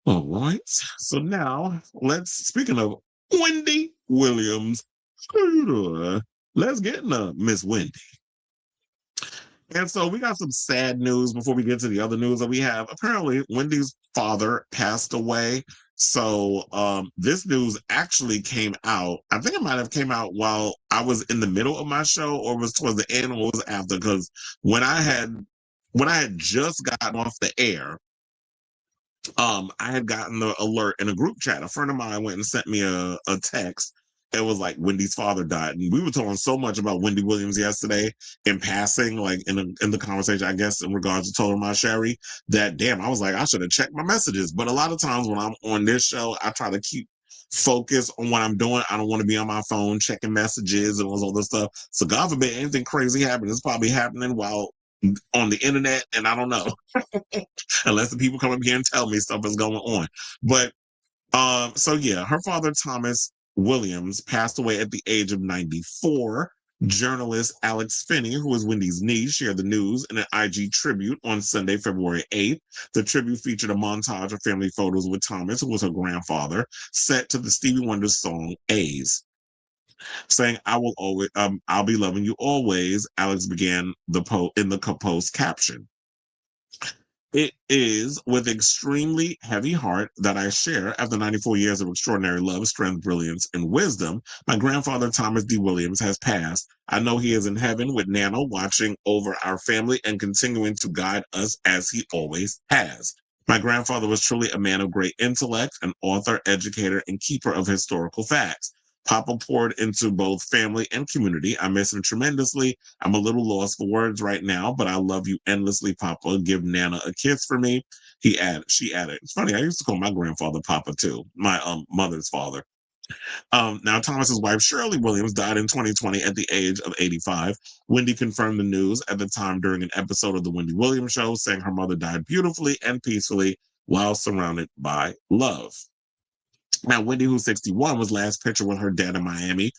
All right. So now speaking of Wendy Williams, let's get into Miss Wendy. And so we got some sad news before we get to the other news that we have. Apparently, Wendy's father passed away. So this news actually came out. I think it might have came out while I was in the middle of my show, or was towards the end, or was after. Because when I had just gotten off the air, I had gotten the alert in a group chat. A friend of mine went and sent me a text. It was like Wendy's father died, and we were talking so much about Wendy Williams yesterday in passing, like in the conversation, I guess, in regards to Total My Sherry. That damn, I was like, I should have checked my messages. But a lot of times when I'm on this show, I try to keep focus on what I'm doing. I don't want to be on my phone checking messages and all this other stuff. So God forbid anything crazy happens. It's probably happening while on the internet, and I don't know. Unless the people come up here and tell me stuff is going on. But so yeah, her father, Thomas Williams, passed away at the age of 94. Journalist Alex Finney, who was Wendy's niece, shared the news in an IG tribute on Sunday, February 8th. The tribute featured a montage of family photos with Thomas, who was her grandfather, set to the Stevie Wonder song A's. Saying, I'll be loving you always, Alex began in the post caption. It is with extremely heavy heart that I share, after 94 years of extraordinary love, strength, brilliance, and wisdom, my grandfather, Thomas D. Williams, has passed. I know he is in heaven with Nana, watching over our family and continuing to guide us as he always has. My grandfather was truly a man of great intellect, an author, educator, and keeper of historical facts. Papa poured into both family and community. I miss him tremendously. I'm a little lost for words right now, but I love you endlessly, Papa. Give Nana a kiss for me. She added. It's funny, I used to call my grandfather Papa too, my mother's father. Now, Thomas's wife, Shirley Williams, died in 2020 at the age of 85. Wendy confirmed the news at the time during an episode of The Wendy Williams Show, saying her mother died beautifully and peacefully while surrounded by love. Now, Wendy, who's 61, was last pictured with her dad in Miami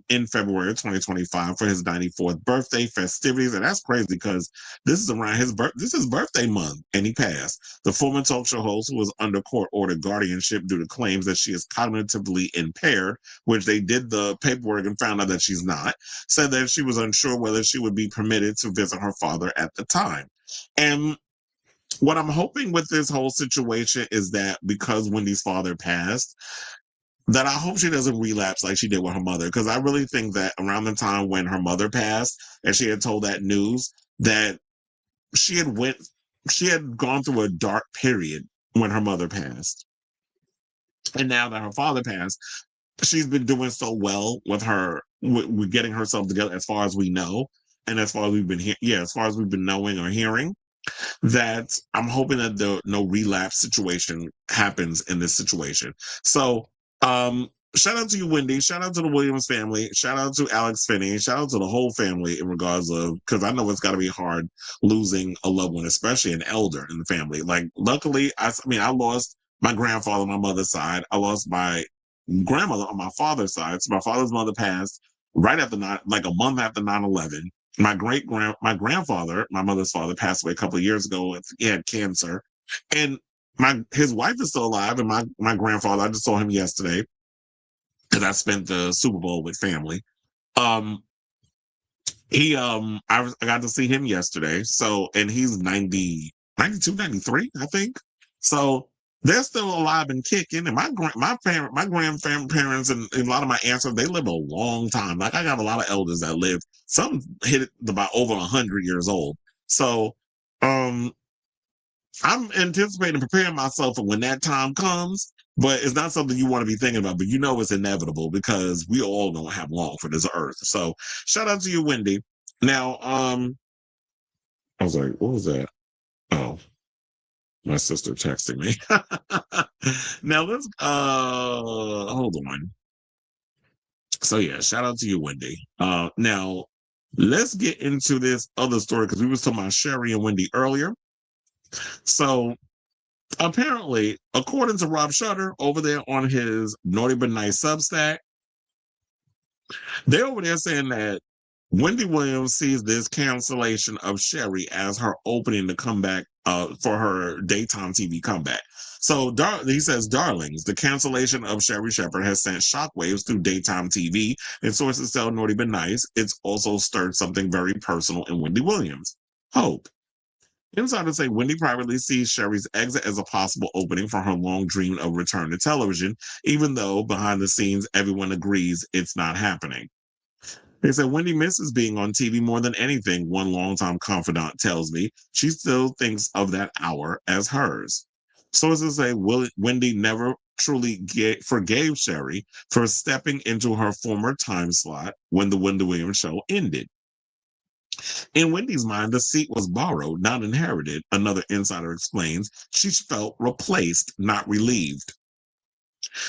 in February of 2025 for his 94th birthday festivities. And that's crazy because this is around this is birthday month, and he passed. The former talk show host, who was under court-ordered guardianship due to claims that she is cognitively impaired, which they did the paperwork and found out that she's not, said that she was unsure whether she would be permitted to visit her father at the time. And what I'm hoping with this whole situation is that because Wendy's father passed, that I hope she doesn't relapse like she did with her mother. Because I really think that around the time when her mother passed and she had told that news, that she had gone through a dark period when her mother passed. And now that her father passed, she's been doing so well with with getting herself together, as far as we know, and as far as we've been as far as we've been knowing or hearing, that I'm hoping that no relapse situation happens in this situation. So, shout out to you, Wendy. Shout out to the Williams family. Shout out to Alex Finney. Shout out to the whole family in regards of, because I know it's got to be hard losing a loved one, especially an elder in the family. Like, luckily, I lost my grandfather on my mother's side. I lost my grandmother on my father's side. So my father's mother passed right after like a month after 9/11. My grandfather, my mother's father, passed away a couple of years ago. He had cancer, and his wife is still alive. And my grandfather, I just saw him yesterday because I spent the Super Bowl with family. Um, I got to see him yesterday. So, and he's 90, 92, 93, I think. So they're still alive and kicking. And my grandparents and a lot of my aunts, they live a long time. Like, I got a lot of elders that live. Some hit it about over 100 years old. So, I'm anticipating preparing myself for when that time comes, but it's not something you want to be thinking about, but you know it's inevitable because we all don't have long for this earth. So shout out to you, Wendy. Now, I was like, what was that? Oh, my sister texting me. Now let's hold on. So yeah, shout out to you, Wendy. Now let's get into this other story because we was talking about Sherri and Wendy earlier. So apparently, according to Rob Shutter over there on his Naughty But Nice Substack, they're over there saying that Wendy Williams sees this cancellation of Sherri as her opening to come back for her daytime TV comeback. So he says, darlings, the cancellation of Sherri Shepherd has sent shockwaves through daytime TV, and sources tell Naughty But Nice it's also stirred something very personal in Wendy Williams. Hope. Insiders say Wendy privately sees Sherri's exit as a possible opening for her long dream of return to television, even though behind the scenes everyone agrees it's not happening. They said Wendy misses being on TV more than anything, one longtime confidant tells me. She still thinks of that hour as hers. Sources say Wendy never truly forgave Sherri for stepping into her former time slot when the Wendy Williams show ended. In Wendy's mind, the seat was borrowed, not inherited, another insider explains. She felt replaced, not relieved.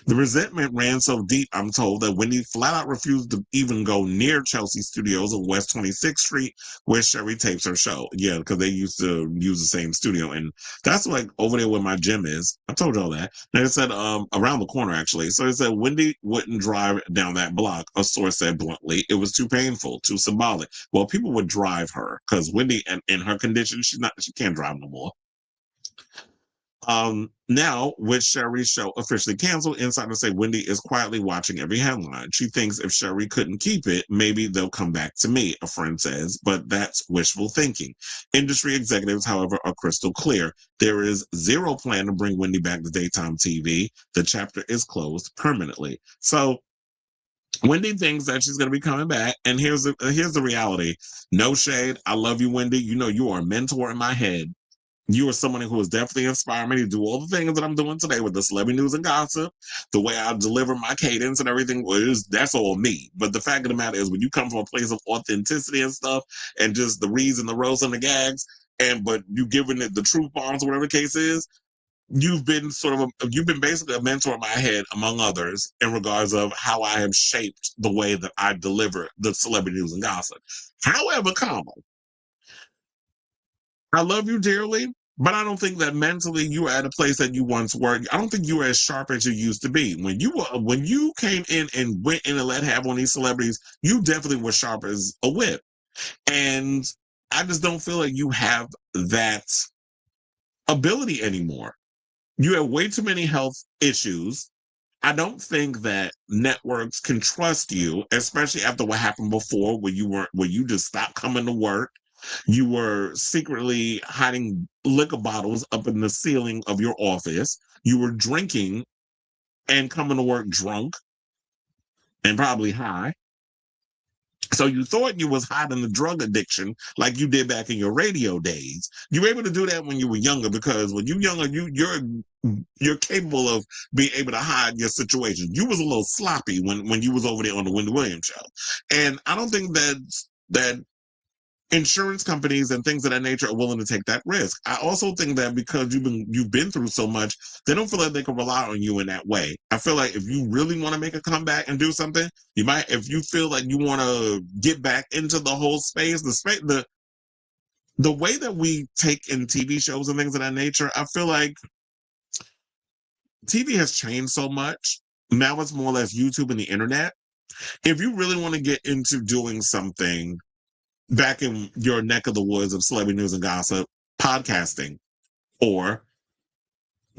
The resentment ran so deep, I'm told, that Wendy flat out refused to even go near Chelsea Studios on West 26th Street, where Sherri tapes her show. Yeah, because they used to use the same studio. And that's like over there where my gym is. I told y'all that. And it said around the corner, actually. So it said Wendy wouldn't drive down that block. A source said bluntly, it was too painful, too symbolic. Well, people would drive her because Wendy, in her condition, she can't drive no more. Now, with Sherri's show officially canceled, insiders say Wendy is quietly watching every headline. She thinks if Sherri couldn't keep it, maybe they'll come back to me, a friend says, but that's wishful thinking. Industry executives, however, are crystal clear. There is zero plan to bring Wendy back to daytime TV. The chapter is closed permanently. So Wendy thinks that she's going to be coming back, and here's the reality. No shade. I love you, Wendy. You know you are a mentor in my head. You are someone who has definitely inspired me to do all the things that I'm doing today with the celebrity news and gossip, the way I deliver my cadence and everything. That's all me. But the fact of the matter is, when you come from a place of authenticity and stuff, and just the reads and the roast and the gags, but you giving it the truth bombs, whatever the case is, you've been basically a mentor in my head, among others, in regards of how I have shaped the way that I deliver the celebrity news and gossip. However, I love you dearly, but I don't think that mentally you are at a place that you once were. I don't think you were as sharp as you used to be. When you came in and went in and let have on these celebrities, you definitely were sharp as a whip. And I just don't feel like you have that ability anymore. You have way too many health issues. I don't think that networks can trust you, especially after what happened before, where you just stopped coming to work. You were secretly hiding liquor bottles up in the ceiling of your office. You were drinking and coming to work drunk and probably high. So you thought you was hiding the drug addiction like you did back in your radio days. You were able to do that when you were younger, because when you're younger, you're capable of being able to hide your situation. You was a little sloppy when you was over there on the Wendy Williams show. And I don't think that insurance companies and things of that nature are willing to take that risk. I also think that because you've been through so much, they don't feel like they can rely on you in that way. I feel like if you really want to make a comeback and do something, you might. If you feel like you want to get back into the whole space, the way that we take in TV shows and things of that nature, I feel like TV has changed so much. Now it's more or less YouTube and the internet. If you really want to get into doing something back in your neck of the woods of celebrity news and gossip, podcasting, or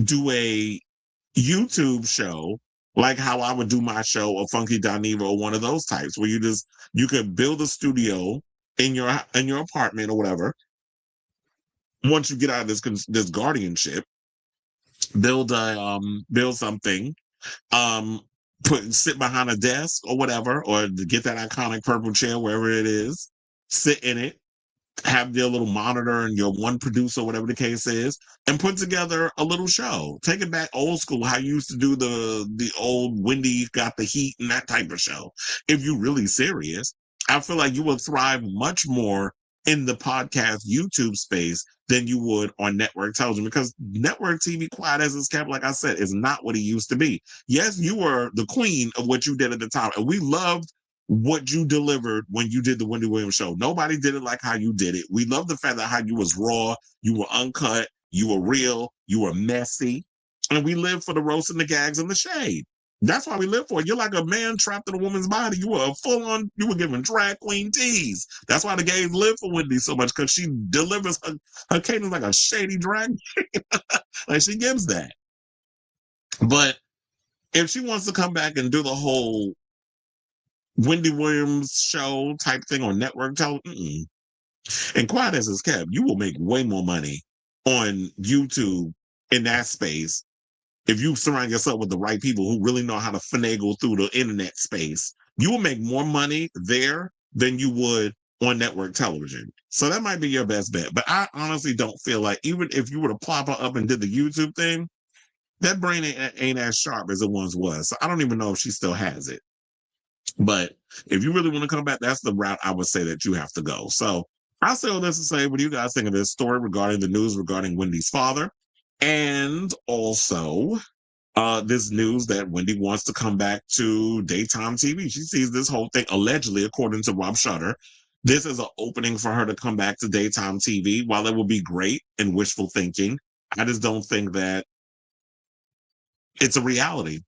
do a YouTube show like how I would do my show, a Funky Dineva, or one of those types, where you could build a studio in your apartment or whatever. Once you get out of this guardianship, build something, sit behind a desk or whatever, or get that iconic purple chair wherever it is, sit in it, have your little monitor and your one producer, whatever the case is, and put together a little show. Take it back old school, how you used to do the old Wendy Got the Heat and that type of show. If you're really serious, I feel like you will thrive much more in the podcast YouTube space than you would on network television, because network TV, quiet as it's kept, like I said, is not what it used to be. Yes, you were the queen of what you did at the time, and we loved what you delivered when you did the Wendy Williams show. Nobody did it like how you did it. We love the fact that how you was raw, you were uncut, you were real, you were messy, and we lived for the roast and the gags and the shade. That's why we live for it. You're like a man trapped in a woman's body. You were you were giving drag queen tease. That's why the gays live for Wendy so much, because she delivers her cadence like a shady drag. Like, she gives that. But if she wants to come back and do the whole Wendy Williams show type thing on network television, and quiet as it's kept, you will make way more money on YouTube in that space if you surround yourself with the right people who really know how to finagle through the internet space. You will make more money there than you would on network television. So that might be your best bet. But I honestly don't feel like, even if you were to plop her up and did the YouTube thing, that brain ain't as sharp as it once was. So I don't even know if she still has it. But if you really want to come back, that's the route I would say that you have to go. So I'll say all this to say, what do you guys think of this story regarding the news regarding Wendy's father? And also this news that Wendy wants to come back to daytime TV. She sees this whole thing, allegedly, according to Rob Shutter, this is an opening for her to come back to daytime TV. While it would be great and wishful thinking, I just don't think that it's a reality.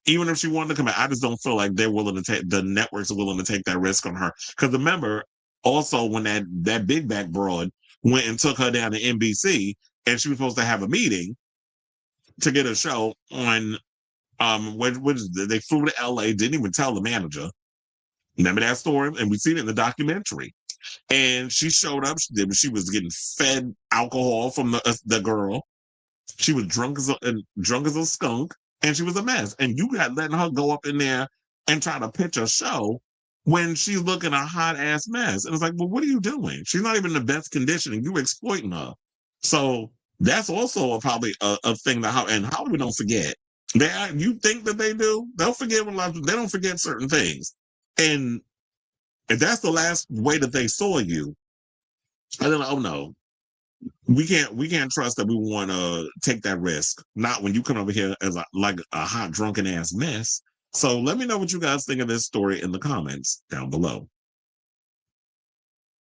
Even if she wanted to come back, I just don't feel like they're willing to take, the networks are willing to take that risk on her. Because remember, also when that big back broad went and took her down to NBC, and she was supposed to have a meeting to get a show on, they flew to LA, didn't even tell the manager. Remember that story? And we seen it in the documentary. And she showed up. She was getting fed alcohol from the girl. She was drunk as a skunk, and she was a mess. And you got letting her go up in there and try to pitch a show when she's looking a hot ass mess. And it's like, well, what are you doing? She's not even in the best condition, and you exploiting her. So that's also probably a thing that and Hollywood don't forget. You think that they do? They'll forget they don't forget certain things. And if that's the last way that they saw you, and then, oh no, we can't trust that we want to take that risk. Not when you come over here as like a hot drunken ass mess. So let me know what you guys think of this story in the comments down below.